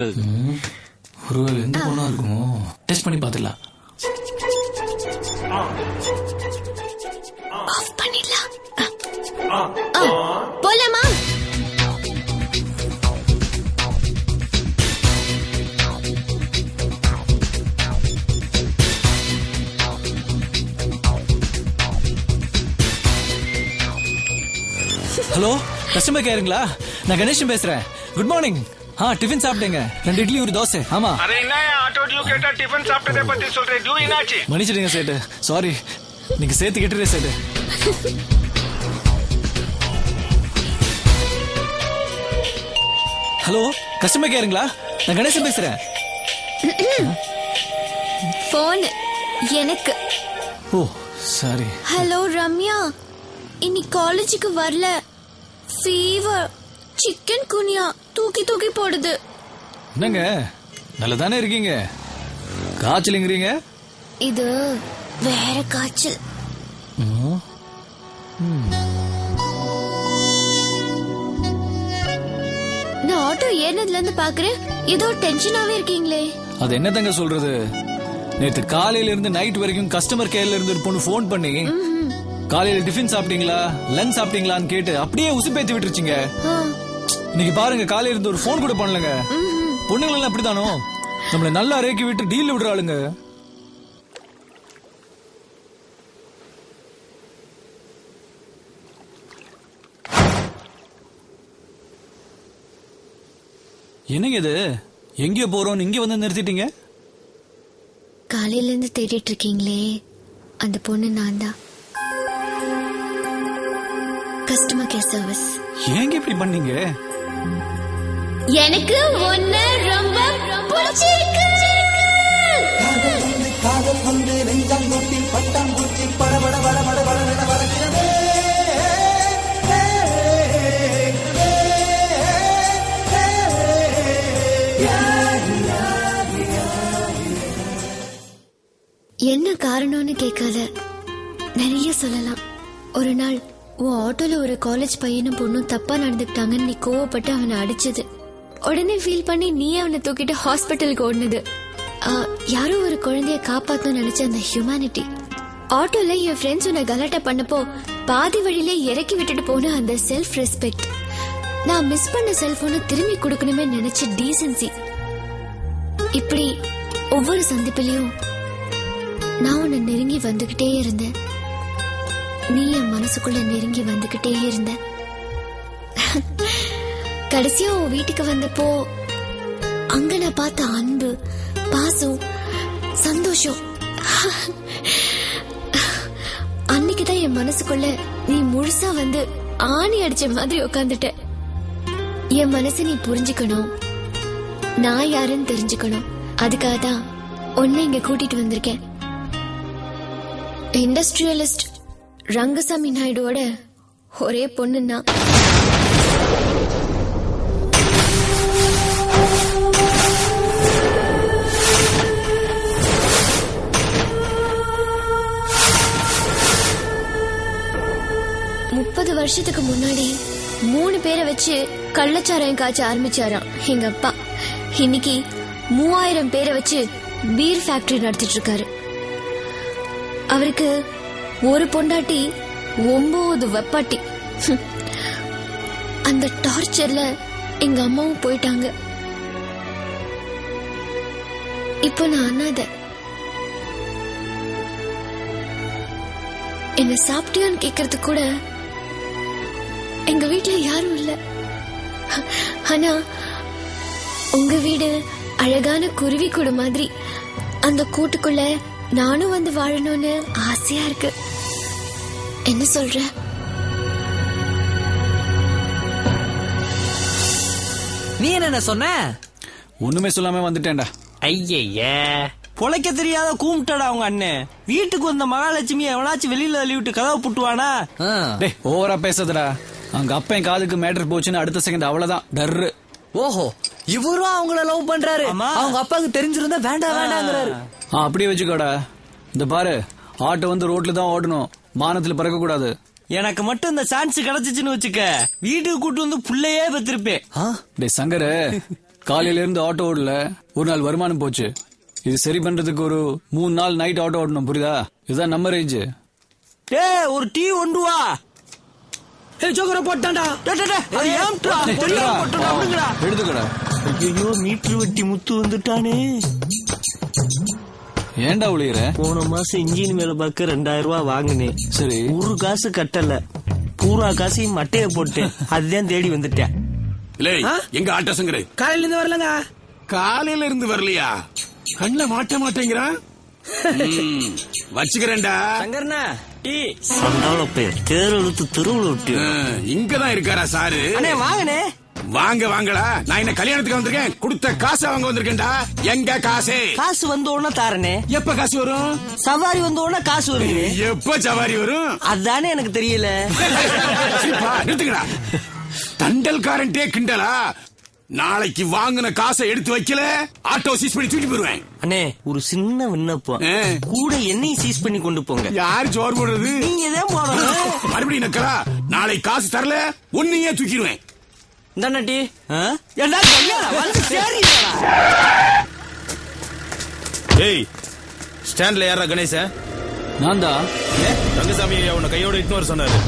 ஒருவேளை எந்த பொண்ணா இருக்குமோ டெஸ்ட் பண்ணி பாத்துடலாம். ஆஃப் பண்ணிடலாம். போலாமா? ஹலோ, கஸ்டமர் கேருங்களா? நான் கணேஷன் பேசுறேன். Good morning. டிஃபன் சாப்பிட்டேங்க. 2 இட்லி ஒரு தோசை. ஆமா. அரே என்ன ஆட்டோல கேட்டா டிஃபன் சாப்பிட்டதே பத்தி சொல்றேன். டூ என்னாச்சு? மன்னிச்சிடுங்க சேட்டு, சாரி. நீங்க சேர்த்து கேட்டுறே சேட்டு. ஹலோ, கஸ்டமர் கேருங்களா? நான் கணேசன் பேசுறேன். போன் எனக்கு. ஓ சாரி. ஹலோ ரம்யா, இன்னைக்கு காலேஜுக்கு வரல. ஃபீவர், சிக்கன் குனியா தூக்கி தூக்கி போடுது. என்னங்க, நல்லதானே இருக்கீங்க? காய்ச்சலுங்கிறீங்க? இது வேற காய்ச்சல். நான் ஆட்டோ ஏறினதுல இருந்து பாக்குறேன், ஏதோ டென்ஷனாவே இருக்கீங்களே. அது என்னதங்க சொல்றது? நேத்து காலையில இருந்து நைட் வரைக்கும் கஸ்டமர் கேர்ல இருந்து ஒரு பொண்ணு போன் பண்ணி காலையில டிஃபன் சாப்பிட்டீங்களா, லஞ்ச் சாப்பிட்டீங்களான்னு கேட்டு அப்படியே உசுப்பேத்தி விட்டுருச்சுங்க. இன்னைக்கு பாருங்க, காலையில இருந்து ஒரு போன் கூட பண்ணலங்க. பொண்ணுங்க எல்லாம் அப்படித்தானோ? நம்மள நல்லா ரேக்கி விட்டு டீல் விடுறாளுங்க. என்னங்க இது? எங்கேயோ போறோம், இங்க வந்து நிறுத்திட்டீங்க? காலையில இருந்து தேடிட்டு இருக்கீங்களே, அந்த பொண்ணு நான் தான். Customer care service. ஏங்க இப்படி பண்ணீங்க? எனக்கு ஒன்னு ரொம்ப பிடிச்சிருக்கு. காதல் வந்து நெஞ்சாங்கூட்டி பட்டாம்பூச்சி படபட படபட படபட பறக்கிறதே. என்ன காரணம்னு கேட்காத, நிறைய சொல்லலாம். ஒரு நாள் உன் ஆட்டோல ஒரு காலேஜ் பையனும் பொண்ணும் தப்பா நடந்துக்கிட்டாங்கன்னு நீ கோவப்பட்டு அவனை அடிச்சது. உடனே ஃபீல் பண்ணி நீ அவனை தூக்கிட்டு ஹாஸ்பிட்டலுக்கு ஓடுனது. யாரோ ஒரு குழந்தைய காப்பாத்தணும்னு நினைச்ச அந்த ஹியூமனிட்டி. ஆட்டோல என் ஃப்ரெண்ட்ஸ் உன்னை கலாட்டா பண்ணப்போ பாதி வழியிலே இறக்கி விட்டுட்டு போன அந்த செல்ஃப் ரெஸ்பெக்ட். நான் மிஸ் பண்ண செல்போனை திரும்பி கொடுக்கணுமே நினைச்ச டீசென்சி. இப்படி ஒவ்வொரு சந்திப்பிலையும் நான் உன்னை நெருங்கி வந்துகிட்டே இருந்தேன். நீ என் மனசுக்குள்ள நெருங்கி வந்துகிட்டே இருந்த. கடைசியா உன் வீட்டுக்கு வந்தப்போ அங்க நான் பார்த்த அன்பு, பாசம், சந்தோஷம், அன்னைக்குதான் என் மனசுக்குள்ள நீ முழுசா வந்து ஆணி அடிச்ச மாதிரி உட்காந்துட்ட. என் மனசு நீ புரிஞ்சுக்கணும், நான் யாருன்னு தெரிஞ்சுக்கணும். அதுக்காக தான் உன்னை இங்க கூட்டிட்டு வந்திருக்கேன். இண்டஸ்ட்ரியலிஸ்ட் ரங்கசாமி நாயுடுவோட ஒரே பொண்ணுன்னா முப்பது வருஷத்துக்கு முன்னாடி 3 பேரை வச்சு கள்ளச்சாராயம் காய்ச்ச ஆரம்பிச்சாராம் எங்க அப்பா. இன்னைக்கு 3000 பேரை வச்சு பீர் ஃபேக்டரி நடத்திட்டு இருக்காரு. அவருக்கு ஒரு பொண்டாட்டி 9 வெப்பாட்டி. அந்த டார்ச்சர்ல எங்க அம்மாவும் போயிட்டாங்க. இப்போ நான் அனாதை. என்ன சாப்பிட்டியான்னு கேக்குறது கூட எங்க வீட்டுல யாரும் இல்ல. ஆனா உங்க வீடு அழகான குருவி கூடு மாதிரி. அந்த கூட்டுக்குள்ள நானும் வந்து வாழணும்னு ஆசையா இருக்கு. என்ன சொல்ற? நீ என்ன சொன்ன? ஒண்ணுமே சொல்லாம வந்துட்டேன்டா. ஐய பொழைக்க தெரியாத கூப்பிட்டடா அவங்க அண்ணன். வீட்டுக்கு வந்த மகாலட்சுமி எவனாச்சும் வெளியில தள்ளி விட்டு கதவை புட்டுவானா? டேய், ஓவரா பேசாதடா. அங்க அப்பன் காதுக்கு மேட்டர் போச்சுன்னு அடுத்த செகண்ட் அவ்வளவுதான் டர்ரு. ஓஹோ, இவரும் அவங்கள லவ் பண்றாரு. அவங்க அப்பாவுக்கு தெரிஞ்சிருந்தா வேண்டாம் வேண்டாங்கிறாரு. அப்படியே வச்சுக்கோடா. இந்த பாரு, ஆட்டோ வந்து ரோட்ல தான் ஓடணும், வானத்துல பறக்க கூடாது. எனக்கு மட்டும் இந்த சான்ஸ் கிடைச்சிச்சுன்னு வச்சுக்க, வீட்டுக்கு கூட்டு வந்து புள்ளையே பெற்றிருப்பேன். டேய் சங்கரு, காலையில இருந்து ஆட்டோ ஓடல, ஒரு நாள் வருமானம் போச்சு. இது சரி பண்றதுக்கு ஒரு 3 நாள் நைட் ஆட்டோ ஓடணும், புரியுதா? இதுதான் நம்ம ரேஞ்சு. ஒரு டீ ஒன்று வா. ஜோக்கரை போட்டான்டா. எடுத்துக்கடா. ஐயோ மீட்டர் வெட்டி முத்து வந்துட்டானே. ஏன்டா உளியற? போன மாசம் இன்ஜின் மேல பார்க்க 2000 ரூபாய் வாங்கினேன். சரி, ஒரு காசு கட்டல, பூரா காசையும் மட்டைய போட்டேன். அதுதான் தேடி வந்துட்டேன். எங்க ஆட்டோசங்கரு காலையில இருந்து வரலங்க. காலையில இருந்து வரலையா? கண்ண மாட்ட மாட்டேங்கிறான். வச்சுக்கிறேன்டா. சங்கரனா டீ. சண்டாள பேர் தேர் எழுத்து தெருவுல விட்டு. இங்கதான் இருக்காரா சாரு? அண்ணே வாங்கனே. வாங்கடா. நான் என்ன கல்யாணத்துக்கு வந்திருக்கேன், கொடுத்த காசை வாங்க வந்திருக்கேன்டா. எங்க காசு? காசு வந்த உடனே தாரனே. எப்ப காசு வரும்? சவாரி வந்த உடனே காசு வருது. எப்ப சவாரி வரும்? அதானே எனக்கு தெரியல. நிறுத்துக்கடா. தண்டல்காரன்டே கிண்டலா? நாளைக்கு வாங்கின காசை எடுத்து வைக்கல, ஆட்டோ சீஸ் பண்ணி தூக்கி போடுவேன். அண்ணே ஒரு சின்ன விண்ணப்பம், கூட என்னையும் சீஸ் பண்ணி கொண்டு போங்க. யாரு சோறு போடுறது? நீங்க தான் போடணும். மறுபடியும் நக்கலா? நாளைக்கு காசு தரல, ஒன்னையே தூக்கிடுவேன். இந்தாண்ணா டீ. ஏய், ஸ்டாண்ட்ல யாரா கணேச? நான் தான். ரங்கசாமி உன்னை கையோட இட்டு வர சொன்னாரு.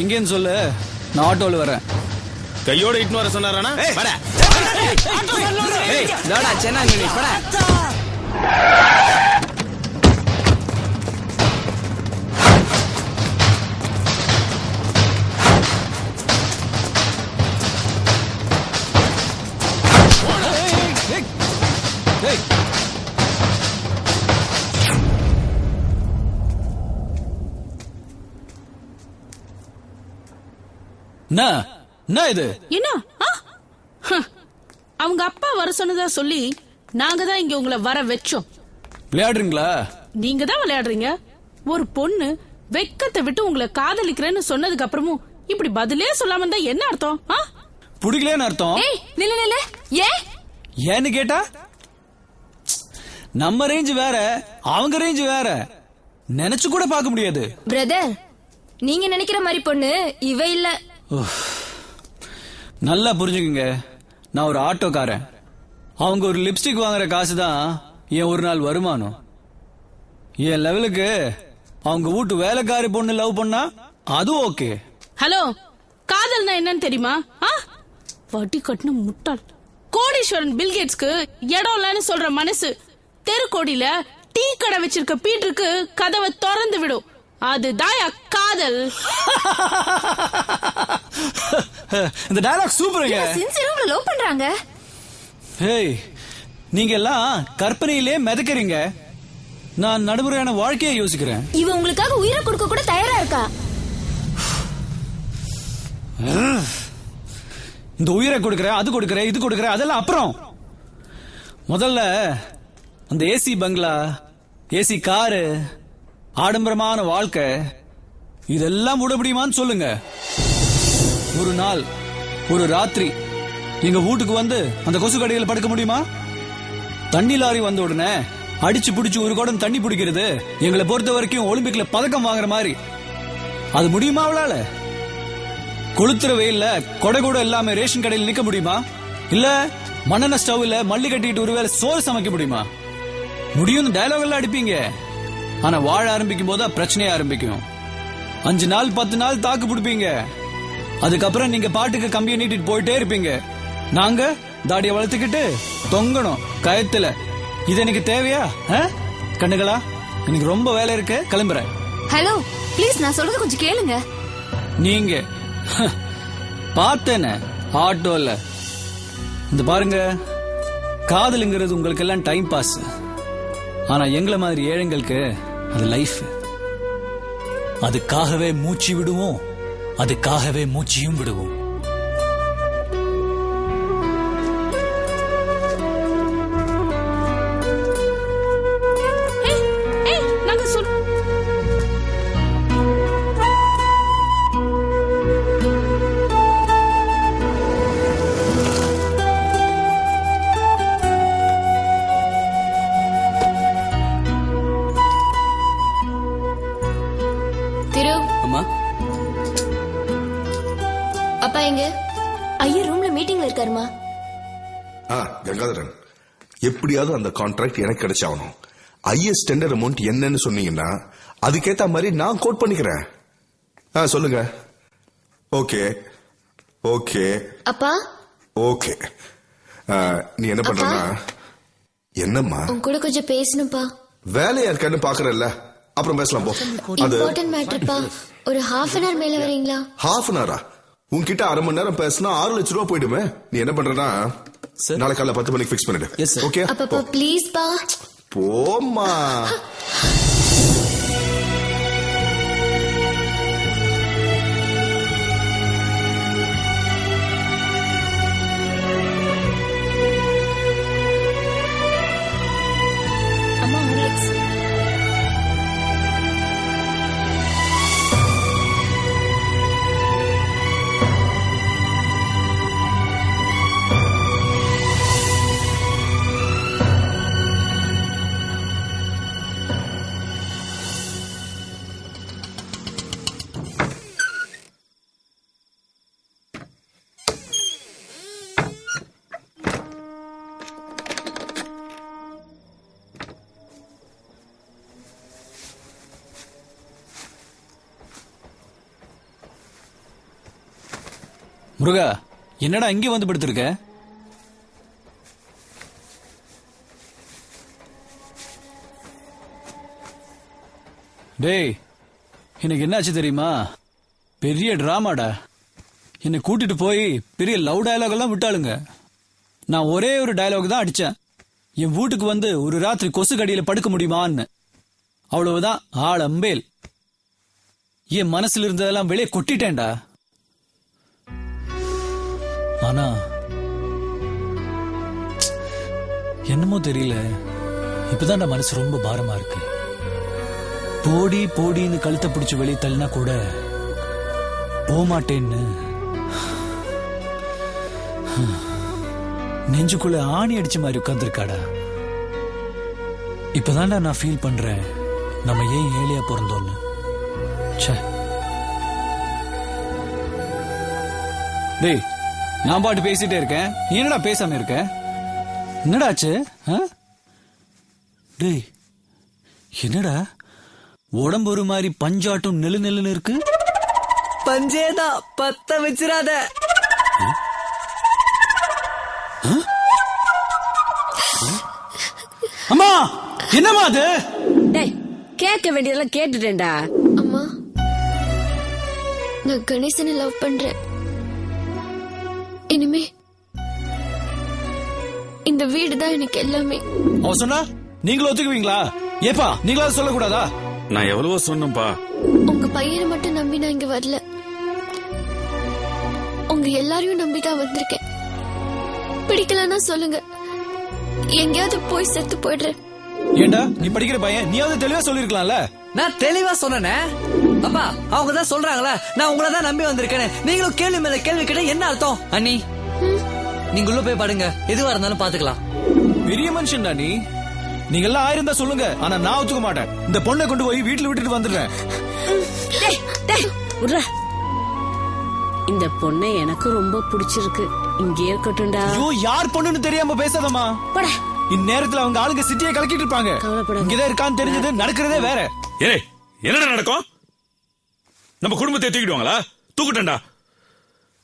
எங்கேன்னு சொல்லு, நான் ஆட்டோல வரேன். கையோட இட்டு வர சொன்னாரானா? சென்னாங்கண்ணி பட. என்ன இது? என்ன? அவங்க அப்பா வர சொன்னதா சொல்லி நாங்க தான் இங்க உங்களை வர வச்சோம். விளையாடுறீங்களா? நீங்க தான் விளையாடுறீங்க. ஒரு பொண்ணு வெக்கத்தை விட்டு உங்களை காதலிக்கிறேன்னு சொன்னதுக்கு அப்புறமும் இப்படி பதிலே சொல்லாம இருந்தா என்ன அர்த்தம்? புடிக்கலன்னு அர்த்தம். நில்ல ஏன்னு கேட்டா, நம்ம ரேஞ்ச் வேற, அவங்க ரேஞ்ச் வேற. நினைச்சு கூட பார்க்க முடியாது. பிரதர், நீங்க நினைக்கிற மாதிரி பொண்ணு இவ இல்ல. நல்லா புரிஞ்சுக்குங்க, நான் ஒரு ஆட்டோக்காரன். அவங்க ஒரு லிப்ஸ்டிக் வாங்குற காசு தான் என் ஒரு நாள் வருமானம். என் லெவலுக்கு அவங்க வீட்டு வேலைக்காரி பொண்ணு லவ் பண்ணா அது ஓகே. ஹலோ, காதல்னா என்னன்னு தெரியுமா? வட்டி கட்டின முட்டாள். கோடீஸ்வரன் பில்கேட்ஸ்க்கு இடம் இல்லைன்னு சொல்ற மனசு தெருக்கோடியில டீ கடை வச்சிருக்க பீட்டருக்கு கதவை திறந்து விடும். அதுதான் காதல். இந்த டயலாக் சூப்பருங்க. சின்சியரா லவ் பண்றாங்க. ஹேய், நீங்க எல்லாம் கற்பனையிலே மிதக்கறீங்க. நான் நடைமுறையான வாழ்க்கையை யோசிக்கிறேன். இவ உங்களுக்காக உயிரை கொடுக்க கூட தயாரா இருக்கா. இந்த உயிரை கொடுக்கறேன், அது கொடுக்கறேன், இது கொடுக்கறேன், அதெல்லாம் அப்புறம். முதல்ல அந்த ஏசி பங்களா, ஏசி காரு, ஆடம்பரமான வாழ்க்கை, இதெல்லாம் விட முடியுமான்னு சொல்லுங்க. ஒரு நாள், ஒரு ராத்திரி எங்க வீட்டுக்கு வந்து அந்த கொசு கடையில் படுக்க முடியுமா? தண்ணி லாரி வந்த உடனே அடிச்சு பிடிச்சு ஒரு குடம் தண்ணி பிடிக்கிறது எங்களை பொறுத்த வரைக்கும் ஒலிம்பிக்ல பதக்கம் வாங்குற மாதிரி. அது முடியுமா அவளால? கொளுத்துற வெயில்ல கொடை கூட இல்லாம ரேஷன் கடையில் நிக்க முடியுமா? இல்ல மண்ணெண்ண ஸ்டவ்ல மல்லி கட்டிட்டு ஒருவேளை சோறு சமைக்க முடியுமா? முடியும். டயலாக் எல்லாம் அடிப்பீங்க. ஆனா வாழ ஆரம்பிக்கும் போது பிரச்சனையா ஆரம்பிக்கும். 5 நாள் 10 நாள் தாக்கு பிடிப்பீங்க. அதுக்கப்புறம் நீங்க பாட்டுக்கு கம்பியை நீட்டிட்டு போயிட்டே இருப்பீங்க. நாங்க தாடிய வளர்த்துக்கிட்டு தொங்கணும் கயத்துல. இது எனக்கு தேவையா? கண்ணுகளா, எனக்கு ரொம்ப வேலை இருக்கு, கிளம்புறேன். ஹலோ, ப்ளீஸ் நான் சொல்றது கொஞ்சம் கேளுங்க. நீங்க பார்த்தேன ஆட்டோல இந்த பாருங்க, காதலுங்கிறது உங்களுக்கு எல்லாம் டைம் பாஸ். ஆனா எங்களை மாதிரி ஏழைங்களுக்கு அது லைஃப். அதுக்காகவே மூச்சு விடுவோம், அதுக்காகவே மூச்சியும் விடுவோம். அப்பா எங்க? ஐயா ரூம்ல மீட்டிங்ல இருக்காருமா. கங்காதரன், எப்படியாவது அந்த கான்ட்ராக்ட் எனக்கு கிடைச்சாகணும். ஹையஸ்ட் டெண்டர் அமௌண்ட் என்னன்னு சொன்னீங்கன்னா அதுக்கேத்த மாதிரி நான் கோட் பண்ணிக்கிறேன். சொல்லுங்க. ஓகே ஓகே அப்பா. ஓகே. நீ என்ன பண்றனா? என்னம்மா? உன் கூட கொஞ்சம் பேசணும்பா. வேலையா இருக்கான்னு பாக்குறல்ல, அப்புறம் பேசலாம் போ. அது இம்பார்ட்டன்ட் மேட்டர்ப்பா. ஒரு half an hour மேல வரீங்களா? half an hour? உன்கிட்ட அரை மணி நேரம் பேசினா 6 லட்சம் ரூபாய் போயிடுமே. நீ என்ன பண்றனா, நாளை காலைல 10 மணிக்கு ஃபிக்ஸ் பண்ணிடு. ஓகே? அப்பா ப்ளீஸ் பா. போம்மா. அம்மா ஹார்லிக்ஸ். முருகா, என்னடா இங்கே வந்து படுத்திருக்க? டேய், எனக்கு என்னாச்சு தெரியுமா? பெரிய டிராமாடா. என்னை கூட்டிட்டு போய் பெரிய லவ் டயலாக் எல்லாம் விட்டாளுங்க. நான் ஒரே ஒரு டயலாக் தான் அடிச்சேன். என் வீட்டுக்கு வந்து ஒரு ராத்திரி கொசு கடியில படுக்க முடியுமான்னு. அவ்வளவுதான், ஆளம்பேல். என் மனசுல இருந்ததெல்லாம் வெளியே கொட்டிட்டேன்டா. ஆனா என்னமோ தெரியல, இப்பதான் மனசு ரொம்ப பாரமா இருக்கு. போடி போடின்னு கழுத்தை பிடிச்சு வெளியே தள்ளினா கூட போமாட்டேன்னு நெஞ்சுக்குள்ள ஆணி அடிச்ச மாதிரி உட்கார்ந்துருக்காடா. இப்பதான்டா நான் ஃபீல் பண்றேன், நம்ம ஏன் ஏழையா பிறந்தோன்னு. டேய், நான் பாட்டு பேசிட்டே இருக்கேன், நீ என்னடா பேசாம இருக்க? என்னடாச்சு? டேய், என்னடா உடம்பு ஒரு மாதிரி பஞ்சாட்டம் நெலு நெல்லுன்னு இருக்கு? பஞ்சேதா, பத்த வச்சிராத. அம்மா, என்னம்மா அது? டேய், கேட்க வேண்டியதெல்லாம் கேட்டுட்டேன்டா. அம்மா, நான் கணேசனை லவ் பண்றேன். இனிமே இந்த வீடு தான் எனக்கு எல்லாமே. அவ சொன்னா நீங்களும் ஒத்துக்குவீங்களா? ஏப்பா, நீங்களாவது சொல்லக்கூடாதா? நான் எவ்வளவோ சொன்னேன்பா. உங்க பையனை மட்டும் நம்பி நான் இங்க வரல, உங்க எல்லாரையும் நம்பிதான் வந்திருக்கேன். பிடிக்கலன்னா சொல்லுங்க, எங்கேயாவது போய் செத்து போயிடுறேன். ஏண்டா, நீ படிக்கிற பையன், நீயாவது தெளிவா சொல்லிருக்கலாம்ல. நான் தெளிவா சொன்னேனே. அப்பா, அவங்க தான் சொல்றாங்களா, நான் உங்களை தான் நம்பி வந்திருக்கேன். நீங்களும் கேள்வி மேல கேள்வி கேட்ட என்ன அர்த்தம்? அண்ணி, நீங்க உள்ள போய் பாடுங்க, எதுவா இருந்தாலும் பாத்துக்கலாம். பெரிய மனுஷன்டா நீ. நீங்க எல்லாம் ஆயிருந்தா சொல்லுங்க, ஆனா நான் ஒத்துக்க மாட்டேன். இந்த பொண்ணை கொண்டு போய் வீட்டுல விட்டுட்டு வந்துடுறேன். இந்த பொண்ணை எனக்கு ரொம்ப பிடிச்சிருக்கு, இங்கே இருக்கட்டும்டா. ஐயோ, யார் பொண்ணுன்னு தெரியாம பேசாதம்மா. இந்நேரத்துல அவங்க ஆளுங்க சிட்டியை கலக்கிட்டு இருப்பாங்க. இங்கதான் இருக்கான்னு தெரிஞ்சது நடக்கிறதே வேற. ஏய், என்னடா நடக்கும்? நம்ம குடும்பத்தை தூக்கிடுவாங்களா? தூக்கிட்டேன்டா.